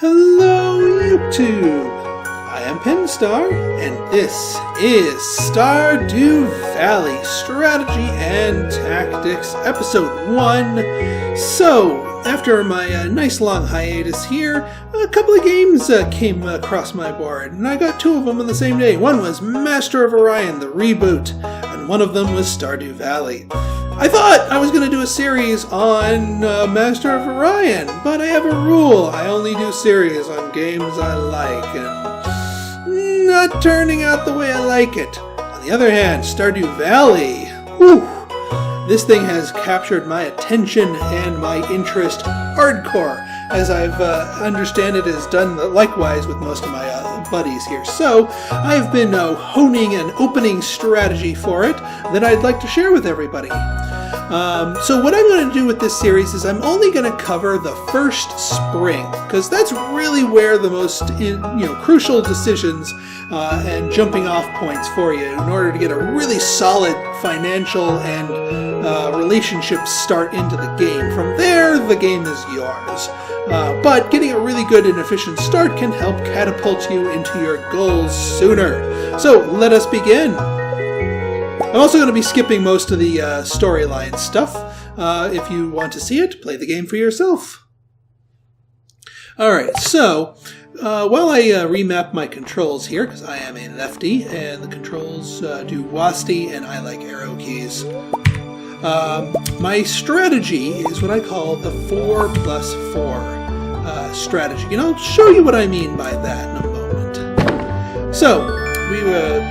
Hello YouTube! I am Pinstar, and this is Stardew Valley Strategy and Tactics Episode 1. So, after my nice long hiatus here, a couple of games came across my board, and I got two of them on the same day. One was Master of Orion, the reboot, and one of them was Stardew Valley. I thought I was going to do a series on Master of Orion, but I have a rule. I only do series on games I like, and not turning out the way I like it. On the other hand, Stardew Valley, whew, this thing has captured my attention and my interest hardcore, as I've understand it has done likewise with most of my buddies here. So I've been honing an opening strategy for it that I'd like to share with everybody. So what I'm going to do with this series is I'm only going to cover the first spring, because that's really where the most crucial decisions and jumping off points for you in order to get a really solid financial and relationships start into the game. From there, the game is yours. But getting a really good and efficient start can help catapult you into your goals sooner. So let us begin. I'm also going to be skipping most of the storyline stuff. If you want to see it, play the game for yourself. Alright, so while I remap my controls here, because I am a lefty, and the controls do WASD, and I like arrow keys. My strategy is what I call the 4+4 strategy, and I'll show you what I mean by that in a moment. So, we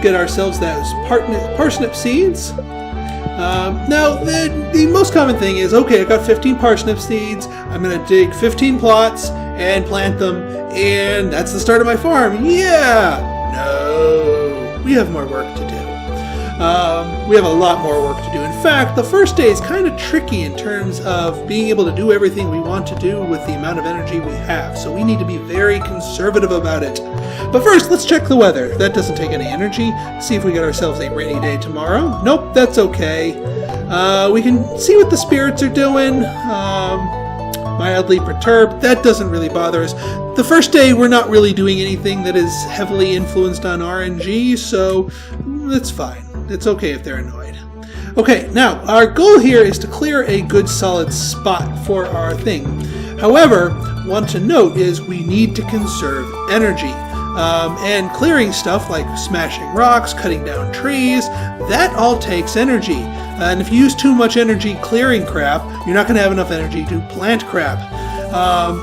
get ourselves those parsnip seeds. Now, the most common thing is, okay, I got 15 parsnip seeds, I'm going to dig 15 plots and plant them, and that's the start of my farm. Yeah! No! We have more work to do. We have a lot more work to do. In fact, the first day is kind of tricky in terms of being able to do everything we want to do with the amount of energy we have, so we need to be very conservative about it. But first, let's check the weather. That doesn't take any energy. See if we get ourselves a rainy day tomorrow. Nope, that's okay. We can see what the spirits are doing. Mildly perturbed. That doesn't really bother us. The first day, we're not really doing anything that is heavily influenced on RNG, so that's fine. It's okay if they're annoyed. Okay, now, our goal here is to clear a good solid spot for our thing. However, want to note is we need to conserve energy. And clearing stuff like smashing rocks, cutting down trees, that all takes energy. And if you use too much energy clearing crap, you're not going to have enough energy to plant crap.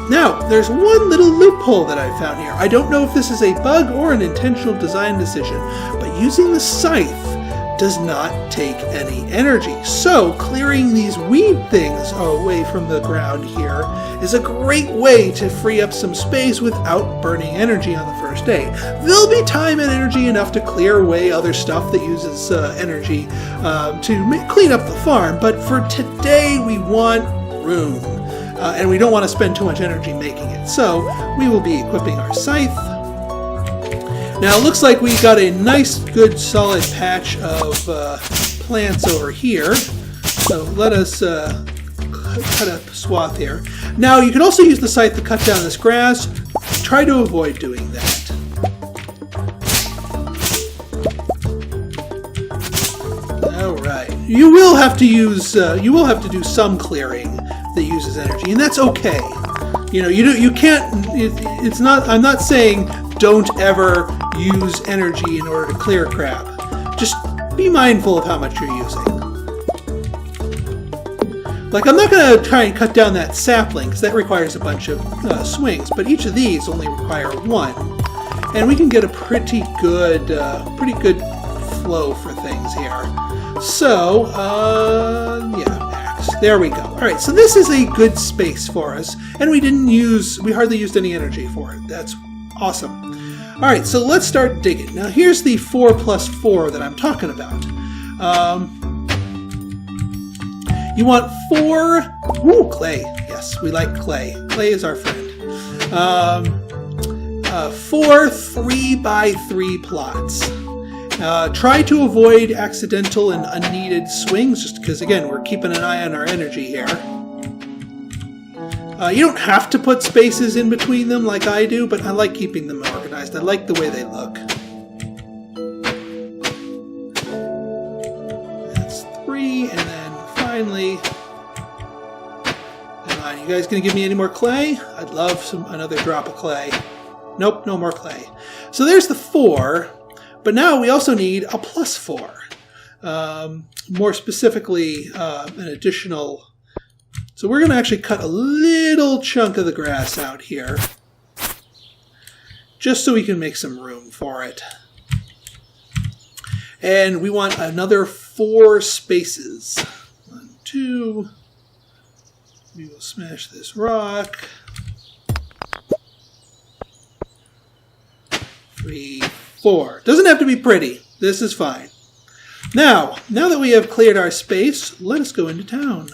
Now, there's one little loophole that I found here. I don't know if this is a bug or an intentional design decision, but using the scythe does not take any energy. So clearing these weed things away from the ground here is a great way to free up some space without burning energy on the first day. There'll be time and energy enough to clear away other stuff that uses energy to clean up the farm, but for today we want room. And we don't want to spend too much energy making it. So we will be equipping our scythe. Now it looks like we got a nice, good, solid patch of plants over here. So let us cut a swath here. Now you can also use the scythe to cut down this grass. Try to avoid doing that. All right. You will have to use. You will have to do some clearing that uses energy, and that's okay. You can't. It's not. I'm not saying don't ever use energy in order to clear crap. Just be mindful of how much you're using. Like, I'm not going to try and cut down that sapling, because that requires a bunch of swings, but each of these only require one. And we can get a pretty good flow for things here. So, yeah, axe. There we go. Alright, so this is a good space for us, and we hardly used any energy for it. That's awesome. Alright, so let's start digging. Now here's the 4+4 that I'm talking about. You want 4... Ooh, clay. Yes, we like clay. Clay is our friend. 4 3x3 plots. Try to avoid accidental and unneeded swings, just because, again, we're keeping an eye on our energy here. You don't have to put spaces in between them like I do, but I like keeping them organized. I like the way they look. That's 3, and then finally... Come on, you guys gonna give me any more clay? I'd love another drop of clay. Nope, no more clay. So there's the 4, but now we also need a +4. More specifically, an additional... So we're going to actually cut a little chunk of the grass out here, just so we can make some room for it. And we want another 4 spaces. 1, 2. We will smash this rock. 3, 4. Doesn't have to be pretty. This is fine. Now that we have cleared our space, let us go into town.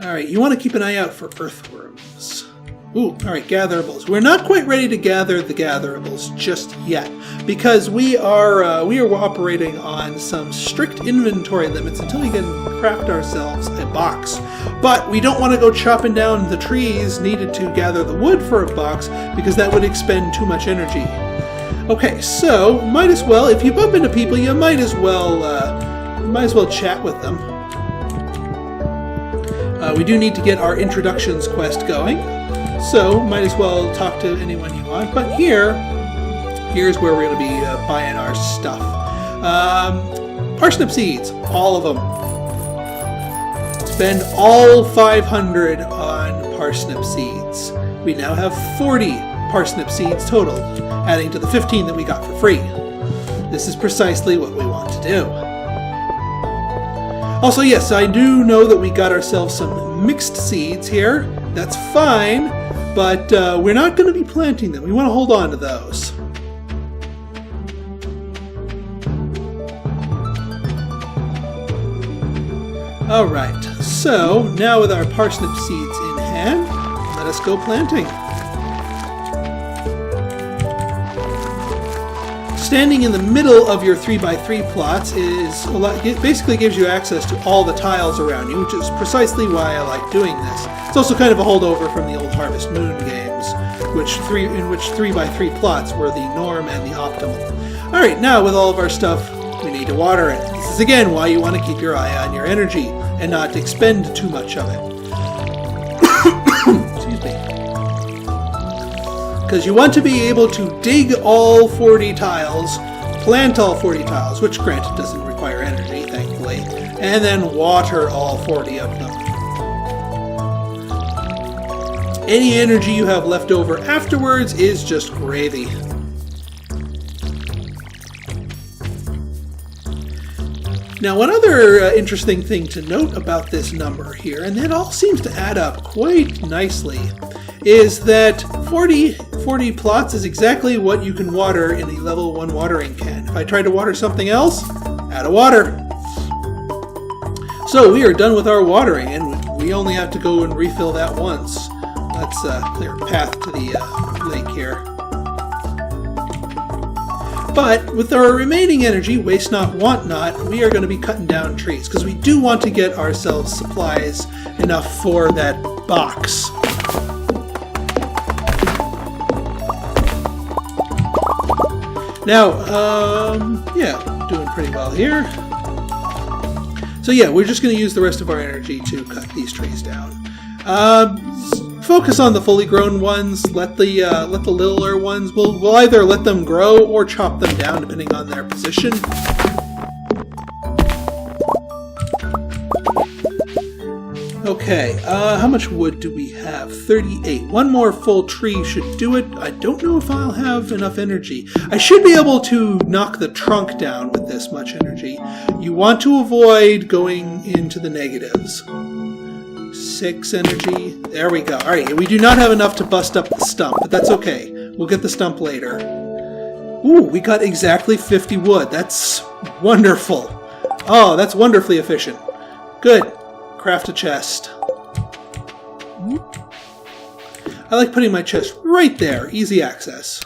Alright, you want to keep an eye out for earthworms. Ooh, alright, gatherables. We're not quite ready to gather the gatherables just yet, because we are operating on some strict inventory limits until we can craft ourselves a box. But we don't want to go chopping down the trees needed to gather the wood for a box, because that would expend too much energy. Okay, so might as well, if you bump into people, you might as well chat with them. We do need to get our introductions quest going, so might as well talk to anyone you want. But here's where we're going to be buying our stuff. Parsnip seeds, all of them. Spend all 500 on parsnip seeds. We now have 40 parsnip seeds total, adding to the 15 that we got for free. This is precisely what we want to do. Also, yes, I do know that we got ourselves some mixed seeds here. That's fine, but we're not going to be planting them. We want to hold on to those. Alright, so now with our parsnip seeds in hand, let us go planting. Standing in the middle of your 3x3 plots it basically gives you access to all the tiles around you, which is precisely why I like doing this. It's also kind of a holdover from the old Harvest Moon games, in which 3x3 plots were the norm and the optimal. Alright, now with all of our stuff, we need to water it. This is again why you want to keep your eye on your energy and not expend too much of it. Excuse me. Because you want to be able to dig all 40 tiles, plant all 40 tiles, which granted doesn't require energy, thankfully, and then water all 40 of them. Any energy you have left over afterwards is just gravy. Now, one other interesting thing to note about this number here, and it all seems to add up quite nicely, is that 40 plots is exactly what you can water in a level 1 watering can. If I try to water something else, out of water. So we are done with our watering, and we only have to go and refill that once. Let's clear a path to the lake here. But with our remaining energy, waste not, want not, we are going to be cutting down trees, because we do want to get ourselves supplies enough for that box. Now, yeah, doing pretty well here. So yeah, we're just going to use the rest of our energy to cut these trees down. Focus on the fully grown ones. Let the littler ones. We'll either let them grow or chop them down, depending on their position. Okay, how much wood do we have? 38. One more full tree should do it. I don't know if I'll have enough energy. I should be able to knock the trunk down with this much energy. You want to avoid going into the negatives. 6 energy. There we go. Alright, we do not have enough to bust up the stump, but that's okay. We'll get the stump later. Ooh, we got exactly 50 wood. That's wonderful. Oh, that's wonderfully efficient. Good. Craft a chest. I like putting my chest right there. Easy access.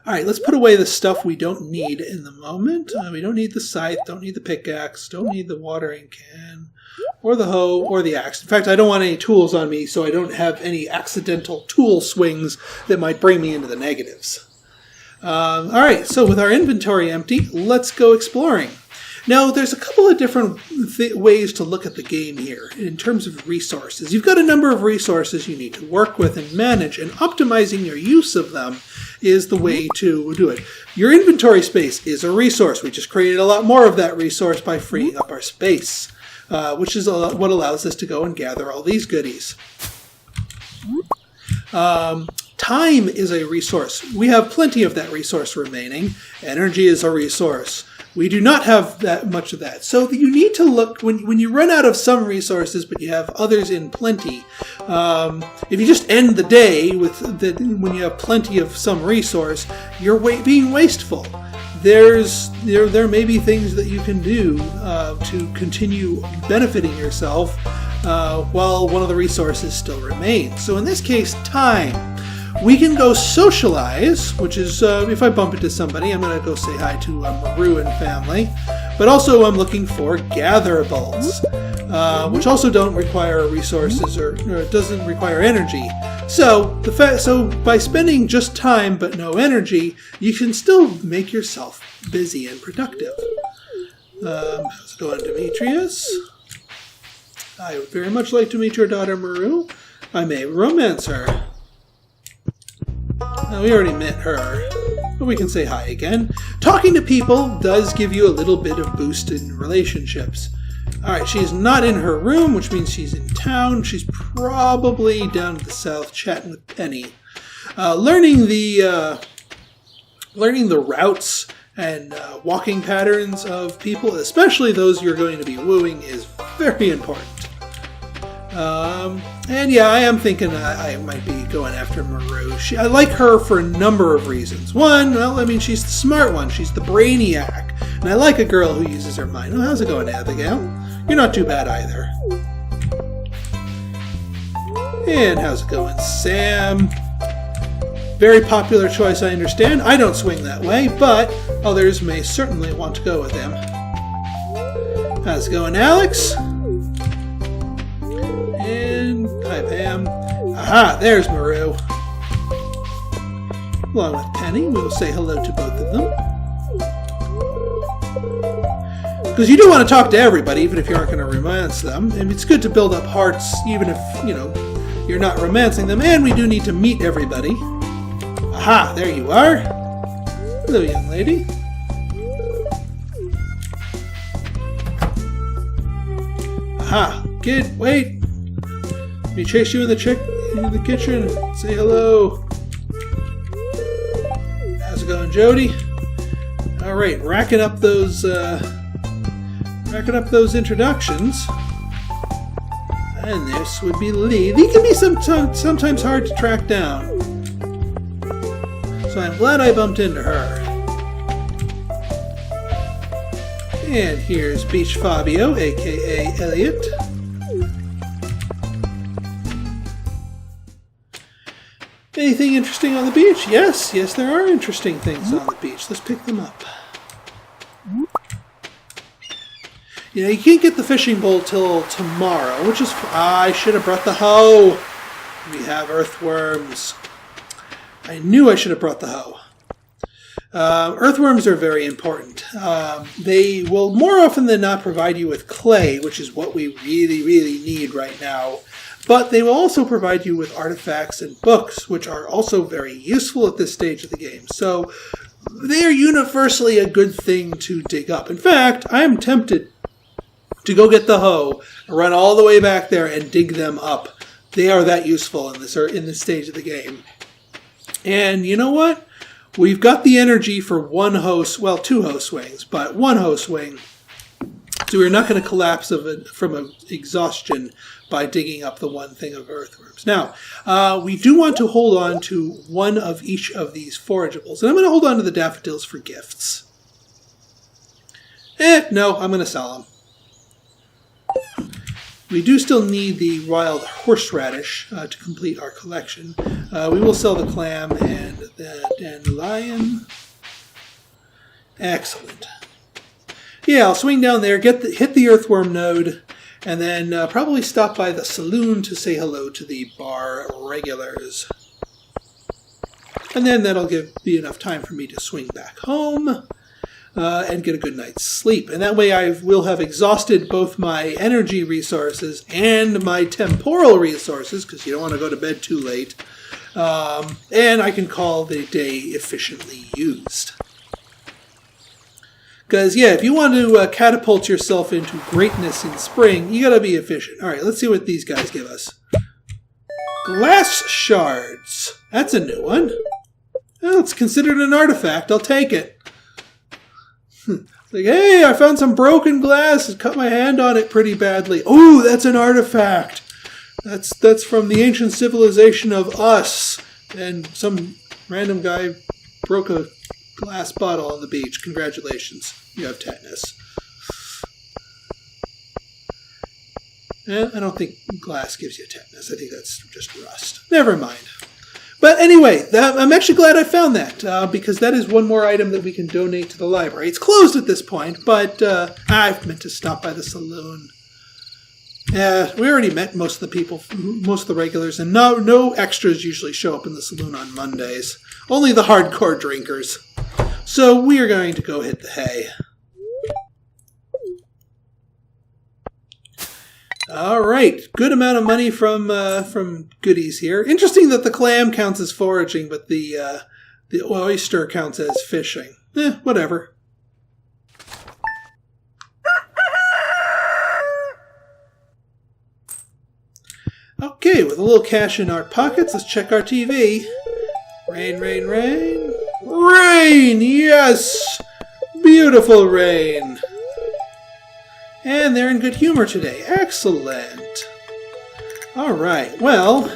All right, let's put away the stuff we don't need in the moment. We don't need the scythe, don't need the pickaxe, don't need the watering can, or the hoe, or the axe. In fact, I don't want any tools on me, so I don't have any accidental tool swings that might bring me into the negatives. All right, so with our inventory empty, let's go exploring. Now, there's a couple of different ways to look at the game here in terms of resources. You've got a number of resources you need to work with and manage, and optimizing your use of them is the way to do it. Your inventory space is a resource. We just created a lot more of that resource by freeing up our space, which is what allows us to go and gather all these goodies. Time is a resource. We have plenty of that resource remaining. Energy is a resource. We do not have that much of that. So you need to look, when you run out of some resources, but you have others in plenty, if you just end the day when you have plenty of some resource, you're being wasteful. There may be things that you can do to continue benefiting yourself while one of the resources still remains. So in this case, time. We can go socialize, which is, if I bump into somebody, I'm going to go say hi to Maru and family. But also I'm looking for gatherables, which also don't require resources or doesn't require energy. So by spending just time but no energy, you can still make yourself busy and productive. How's it going, Demetrius? I would very much like to meet your daughter, Maru. I may romance her. We already met her, but we can say hi again. Talking to people does give you a little bit of boost in relationships. Alright, she's not in her room, which means she's in town. She's probably down to the south chatting with Penny. Learning the routes and walking patterns of people, especially those you're going to be wooing, is very important. And yeah, I am thinking I might be going after Maru. I like her for a number of reasons. One, well, I mean, she's the smart one. She's the brainiac. And I like a girl who uses her mind. Well, how's it going, Abigail? You're not too bad either. And how's it going, Sam? Very popular choice, I understand. I don't swing that way, but others may certainly want to go with him. How's it going, Alex? Hi, Pam. Aha, there's Maru. Along with Penny, we will say hello to both of them. Because you do want to talk to everybody, even if you aren't going to romance them. And it's good to build up hearts, even if, you're not romancing them. And we do need to meet everybody. Aha, there you are. Hello, young lady. Aha, kid, wait. Let me chase you in the kitchen. Say hello. How's it going, Jody? All right, racking up those introductions. And this would be Lee. Lee can be sometimes hard to track down. So I'm glad I bumped into her. And here's Beach Fabio, aka Elliot. Anything interesting on the beach? Yes, there are interesting things on the beach. Let's pick them up. You can't get the fishing bowl till tomorrow, which is... I should have brought the hoe. We have earthworms. I knew I should have brought the hoe. Earthworms are very important. They will more often than not provide you with clay, which is what we really, really need right now. But they will also provide you with artifacts and books, which are also very useful at this stage of the game. So they are universally a good thing to dig up. In fact, I am tempted to go get the hoe, run all the way back there, and dig them up. They are that useful in this stage of the game. And you know what? We've got the energy for one hoe, well, two hoe swings, but one hoe swing. So we're not going to collapse from exhaustion by digging up the one thing of earthworms. Now, we do want to hold on to one of each of these forageables. And I'm going to hold on to the daffodils for gifts. No, I'm going to sell them. We do still need the wild horseradish to complete our collection. We will sell the clam and the dandelion. Excellent. Yeah, I'll swing down there, hit the earthworm node, and then probably stop by the saloon to say hello to the bar regulars. And then that'll be enough time for me to swing back home and get a good night's sleep. And that way I will have exhausted both my energy resources and my temporal resources, because you don't want to go to bed too late. And I can call the day efficiently used. Because, yeah, if you want to catapult yourself into greatness in spring, you got to be efficient. All right, let's see what these guys give us. Glass shards. That's a new one. Well, it's considered an artifact. I'll take it. It's like, hey, I found some broken glass. I cut my hand on it pretty badly. Oh, that's an artifact. That's from the ancient civilization of us. And some random guy broke a glass bottle on the beach. Congratulations. You have tetanus. I don't think glass gives you tetanus. I think that's just rust. Never mind. But anyway, I'm actually glad I found that, because that is one more item that we can donate to the library. It's closed at this point, but I've meant to stop by the saloon. Yeah, we already met most of the people, most of the regulars, and no extras usually show up in the saloon on Mondays. Only the hardcore drinkers. So we are going to go hit the hay. All right, good amount of money from goodies here. Interesting that the clam counts as foraging, but the oyster counts as fishing. Whatever. Okay, with a little cash in our pockets, let's check our TV. Rain, rain, rain. Rain! Yes! Beautiful rain. And they're in good humor today. Excellent. All right. Well,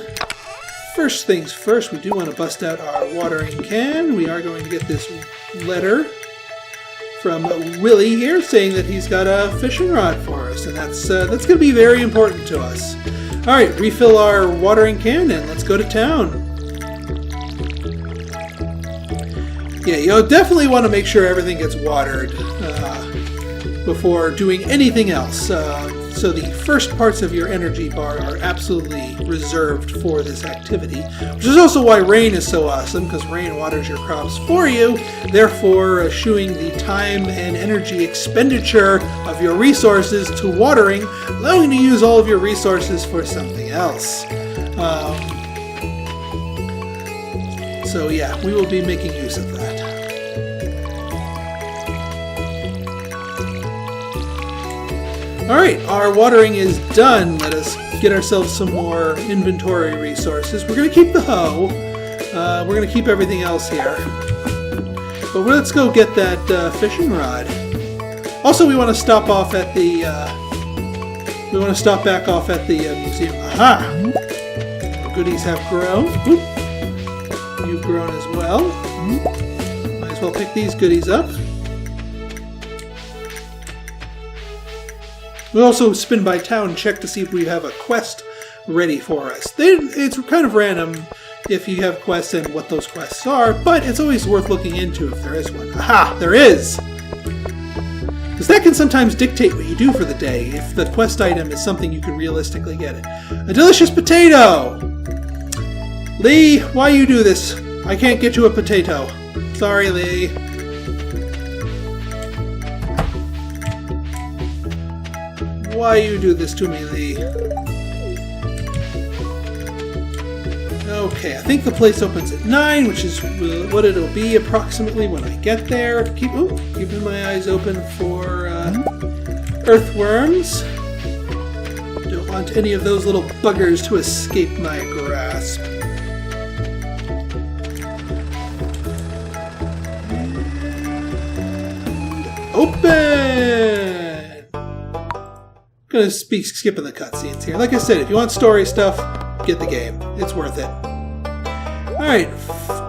first things first, we do want to bust out our watering can. We are going to get this letter from Willie here saying that he's got a fishing rod for us, and that's going to be very important to us. All right, refill our watering can and let's go to town. Yeah, you'll definitely want to make sure everything gets watered before doing anything else. So the first parts of your energy bar are absolutely reserved for this activity, which is also why rain is so awesome, because rain waters your crops for you, therefore eschewing the time and energy expenditure of your resources to watering, allowing you to use all of your resources for something else. So yeah, we will be making use of that. Alright, our watering is done. Let us get ourselves some more inventory resources. We're going to keep the hoe. We're going to keep everything else here. But let's go get that fishing rod. Also, we want to stop off at the... we want to stop back off at the museum. Aha! Our goodies have grown. Oop. You've grown as well. Might as well pick these goodies up. We also spin by town and check to see if we have a quest ready for us. It's kind of random if you have quests and what those quests are, but it's always worth looking into if there is one. Aha! There is! Because that can sometimes dictate what you do for the day, if the quest item is something you can realistically get it. A delicious potato! Lee, why you do this? I can't get you a potato. Sorry, Lee. Why you do this to me, Lee? Okay, I think the place opens at 9, which is what it'll be approximately when I get there. Keeping my eyes open for earthworms. Don't want any of those little buggers to escape my grasp. And open! Gonna be skipping the cutscenes here. Like I said, if you want story stuff, get the game. It's worth it. Alright,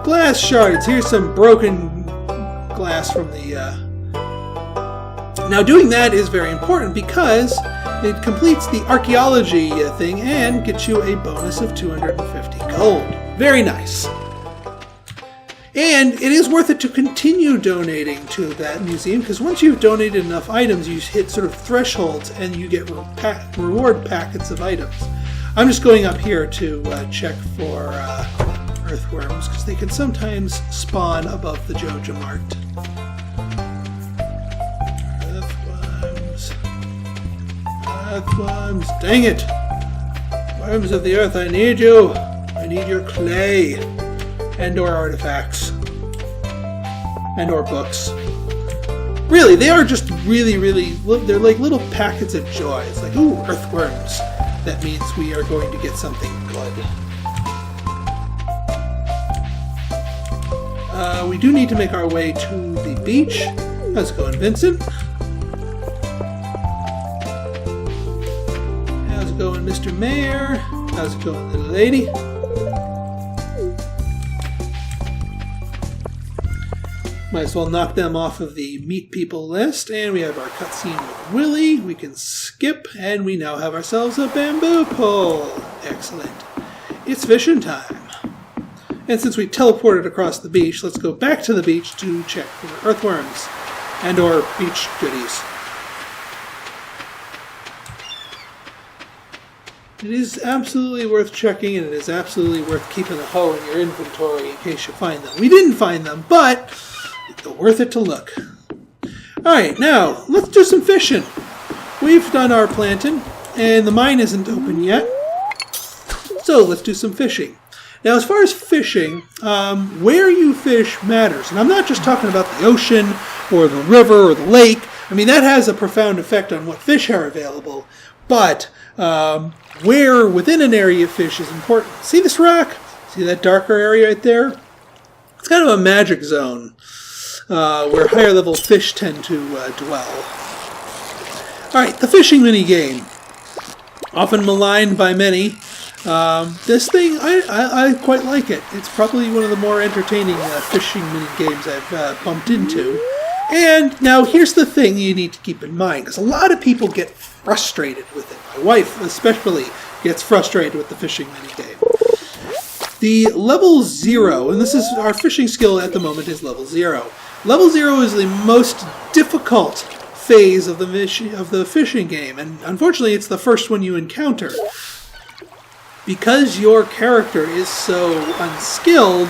glass shards. Here's some broken glass from the... Now doing that is very important because It completes the archaeology thing and gets you a bonus of 250 gold. Very nice. And it is worth it to continue donating to that museum, because once you've donated enough items, you hit sort of thresholds and you get reward packets of items. I'm just going up here to check for earthworms, because they can sometimes spawn above the Joja Mart. Earthworms. Dang it! Worms of the earth, I need you! I need your clay! And/or artifacts. And/or books. Really, they are just really, they're like little packets of joy. It's like, ooh, earthworms. That means we are going to get something good. We do need to make our way to the beach. How's it going, Vincent? How's it going, Mr. Mayor? How's it going, little lady? Might as well knock them off of the meet people list. And we have our cutscene with Willy. We can skip, and we now have ourselves a bamboo pole. Excellent. It's fishing time. And since we teleported across the beach, let's go back to the beach to check for earthworms and/or beach goodies. It is absolutely worth checking, and it is absolutely worth keeping a hoe in your inventory in case you find them. We didn't find them, but it's worth it to look. Alright, now, let's do some fishing. We've done our planting, and the mine isn't open yet. So, let's do some fishing. Now, as far as fishing, where you fish matters. And I'm not just talking about the ocean, or the river, or the lake. I mean, that has a profound effect on what fish are available. But where within an area of fish is important. See this rock? See that darker area right there? It's kind of a magic zone where higher level fish tend to dwell. Alright, the fishing mini-game. Often maligned by many. This thing, I quite like it. It's probably one of the more entertaining fishing mini-games I've bumped into. And now here's the thing you need to keep in mind, because a lot of people get frustrated with it. My wife especially gets frustrated with the fishing minigame. The level 0, and this is our fishing skill at the moment, is level 0. Level 0 is the most difficult phase of the fishing game, and unfortunately it's the first one you encounter. Because your character is so unskilled,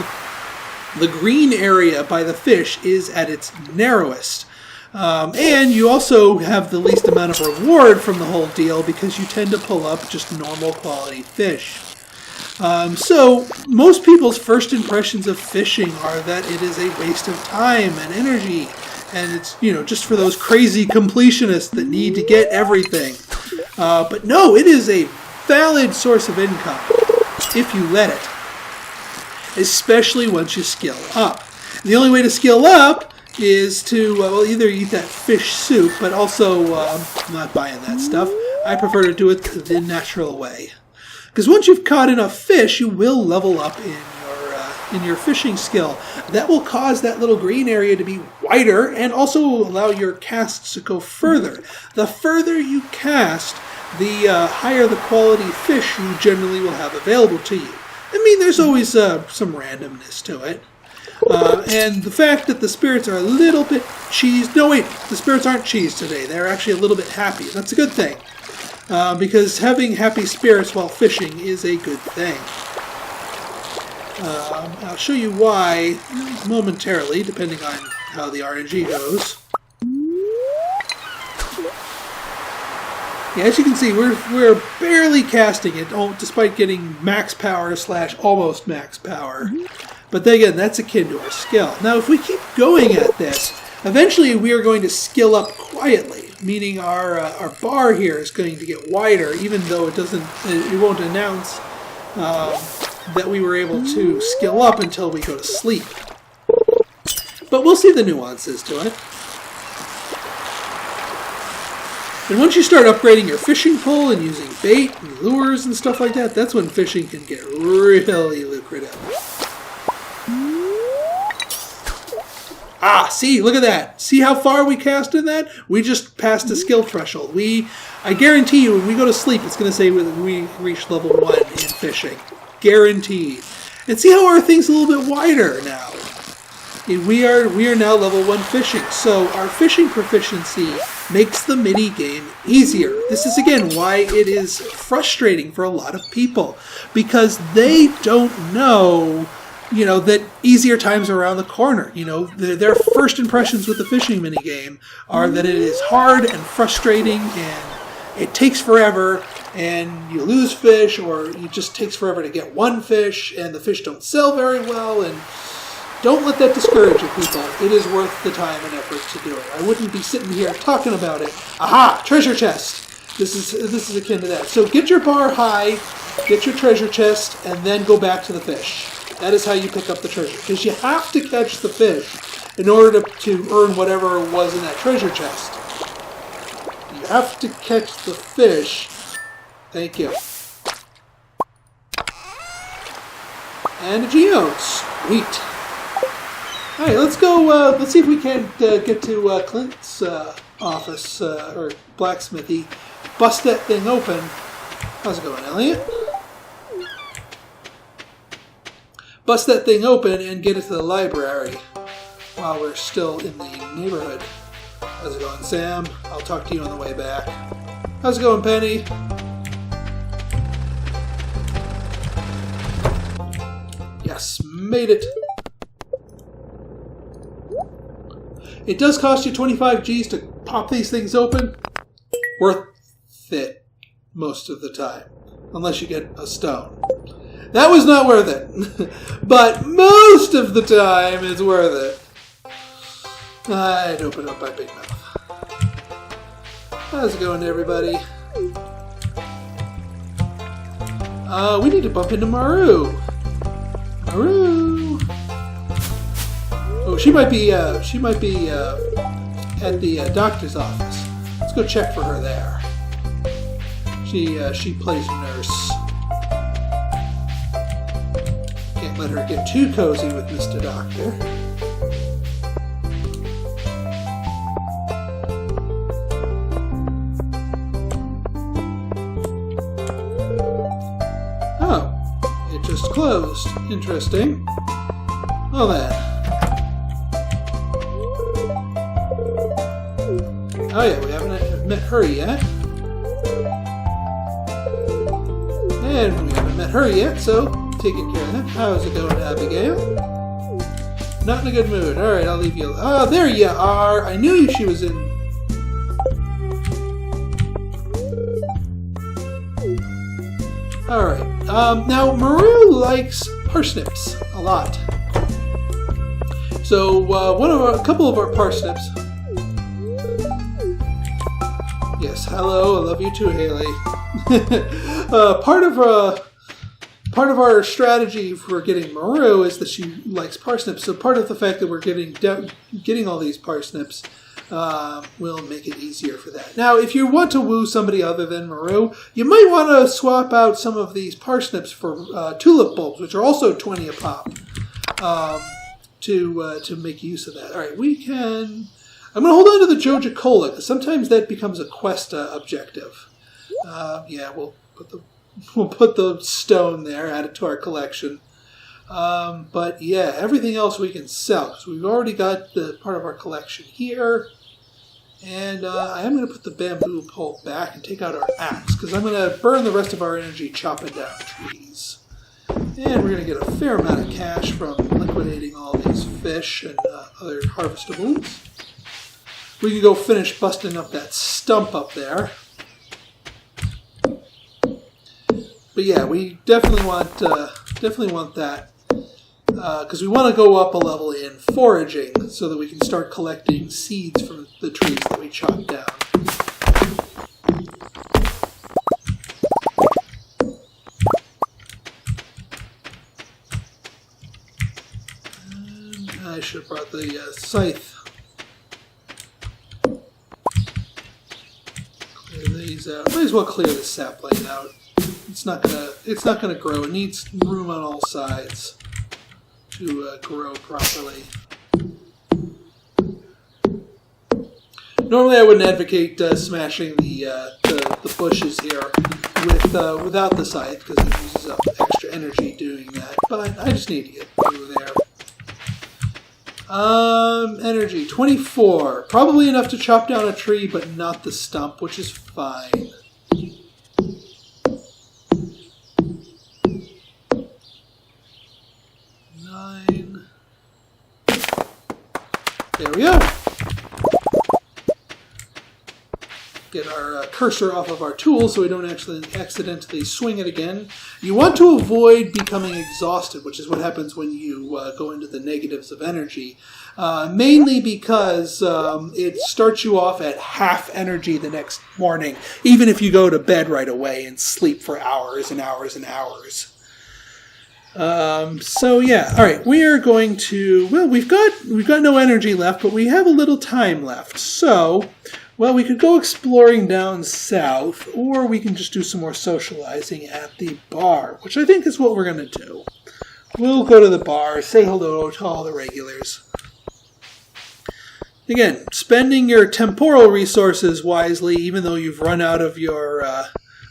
the green area by the fish is at its narrowest. And you also have the least amount of reward from the whole deal because you tend to pull up just normal quality fish. So most people's first impressions of fishing are that it is a waste of time and energy. And it's, just for those crazy completionists that need to get everything. But no, it is a valid source of income if you let it. Especially once you skill up. The only way to skill up is to either eat that fish soup, but also I'm not buying that stuff. I prefer to do it the natural way. Because once you've caught enough fish, you will level up in your fishing skill. That will cause that little green area to be wider and also allow your casts to go further. The further you cast, the higher the quality fish you generally will have available to you. I mean, there's always some randomness to it. And the fact that the spirits are a little bit cheesed... No, wait, the spirits aren't cheesed today. They're actually a little bit happy. That's a good thing. Because having happy spirits while fishing is a good thing. I'll show you why momentarily, depending on how the RNG goes. Yeah, as you can see, we're barely casting it, despite getting max power / almost max power. But then again, that's akin to our skill. Now, if we keep going at this, eventually we are going to skill up quietly, meaning our bar here is going to get wider, even though it won't announce that we were able to skill up until we go to sleep. But we'll see the nuances to it. And once you start upgrading your fishing pole and using bait and lures and stuff like that, that's when fishing can get really lucrative. Ah, see, look at that. See how far we cast in that? We just passed a skill threshold. I guarantee you, when we go to sleep, it's going to say we reached level 1 in fishing. Guaranteed. And see how our thing's a little bit wider now. We are now level 1 fishing. So our fishing proficiency makes the mini game easier. This is again why it is frustrating for a lot of people, because they don't know, that easier times are around the corner. Their first impressions with the fishing mini game are that it is hard and frustrating and it takes forever and you lose fish, or it just takes forever to get one fish and the fish don't sell very well. And don't let that discourage you, people. It is worth the time and effort to do it. I wouldn't be sitting here talking about it. Aha! Treasure chest! This is akin to that. So get your bar high, get your treasure chest, and then go back to the fish. That is how you pick up the treasure. Because you have to catch the fish in order to earn whatever was in that treasure chest. You have to catch the fish. Thank you. And a geode. Sweet. Alright, let's go, let's see if we can get to Clint's office, or blacksmithy. Bust that thing open. How's it going, Elliot? Bust that thing open and get it to the library while we're still in the neighborhood. How's it going, Sam? I'll talk to you on the way back. How's it going, Penny? Yes, made it. It does cost you 25 G's to pop these things open. Worth it most of the time. Unless you get a stone. That was not worth it. But most of the time it's worth it. I'd open up my big mouth. How's it going, everybody? We need to bump into Maru. Maru! Oh, she might be at the doctor's office. Let's go check for her there. She plays nurse. Can't let her get too cozy with Mr. Doctor. Oh, it just closed. Interesting. Well then. Oh yeah, we haven't met her yet. And we haven't met her yet, so taking care of that. How's it going, Abigail? Not in a good mood. Alright, I'll leave you. Oh, there you are! I knew she was in. Alright, now Maru likes parsnips a lot. So, a couple of our parsnips. Yes, hello, I love you too, Haley. Part of our strategy for getting Maru is that she likes parsnips. So part of the fact that we're getting all these parsnips will make it easier for that. Now, if you want to woo somebody other than Maru, you might want to swap out some of these parsnips for tulip bulbs, which are also 20 a pop, to make use of that. All right, we can. I'm going to hold on to the Joja Cola, because sometimes that becomes a quest objective. Yeah, we'll put the stone there, add it to our collection. But yeah, everything else we can sell, because we've already got the part of our collection here. And I am going to put the bamboo pole back and take out our axe, because I'm going to burn the rest of our energy chopping down trees. And we're going to get a fair amount of cash from liquidating all these fish and other harvestables. We can go finish busting up that stump up there. But yeah, we definitely want that, because we want to go up a level in foraging so that we can start collecting seeds from the trees that we chop down. And I should have brought the scythe. Might as well clear this sapling out. It's not gonna grow. It needs room on all sides to grow properly. Normally I wouldn't advocate smashing the bushes here without the scythe, because it uses up extra energy doing that. But I just need to get through there. Energy, 24. Probably enough to chop down a tree, but not the stump, which is fine. There we go. Get our cursor off of our tool so we don't actually accidentally swing it again. You want to avoid becoming exhausted, which is what happens when you go into the negatives of energy. Mainly because it starts you off at half energy the next morning, even if you go to bed right away and sleep for hours and hours and hours. So yeah, all right. We are going to. Well, we've got no energy left, but we have a little time left. So, well, we could go exploring down south, or we can just do some more socializing at the bar, which I think is what we're going to do. We'll go to the bar, say hello to all the regulars. Again, spending your temporal resources wisely, even though you've run out of your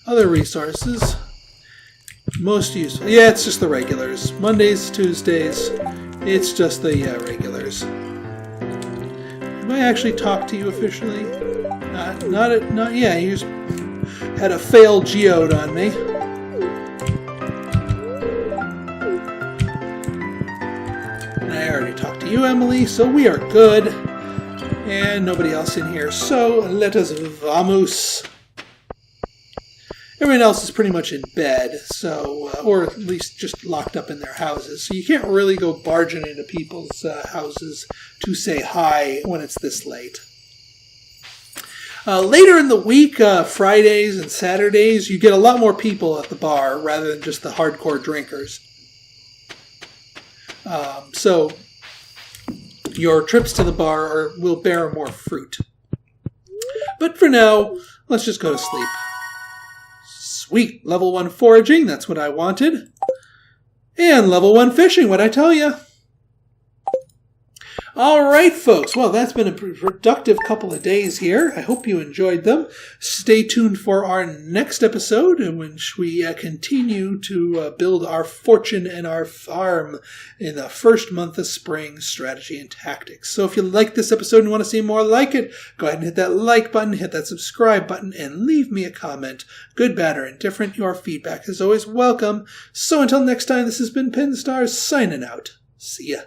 other resources. Most useful. Yeah, it's just the regulars. Mondays, Tuesdays, it's just the regulars. Have I actually talked to you officially? Not yet. You just had a failed geode on me. And I already talked to you, Emily, so we are good. And nobody else in here, so let us vamos. Everyone else is pretty much in bed, so or at least just locked up in their houses. So you can't really go barging into people's houses to say hi when it's this late. Later in the week, Fridays and Saturdays, you get a lot more people at the bar rather than just the hardcore drinkers. So your trips to the bar will bear more fruit. But for now, let's just go to sleep. Sweet. Level 1 foraging, that's what I wanted. And level 1 fishing, what'd I tell you? Alright, folks. Well, that's been a productive couple of days here. I hope you enjoyed them. Stay tuned for our next episode in which we continue to build our fortune and our farm in the first month of spring, strategy and tactics. So if you like this episode and want to see more like it, go ahead and hit that like button, hit that subscribe button, and leave me a comment. Good, bad, or indifferent, your feedback is always welcome. So until next time, this has been Pinstar signing out. See ya.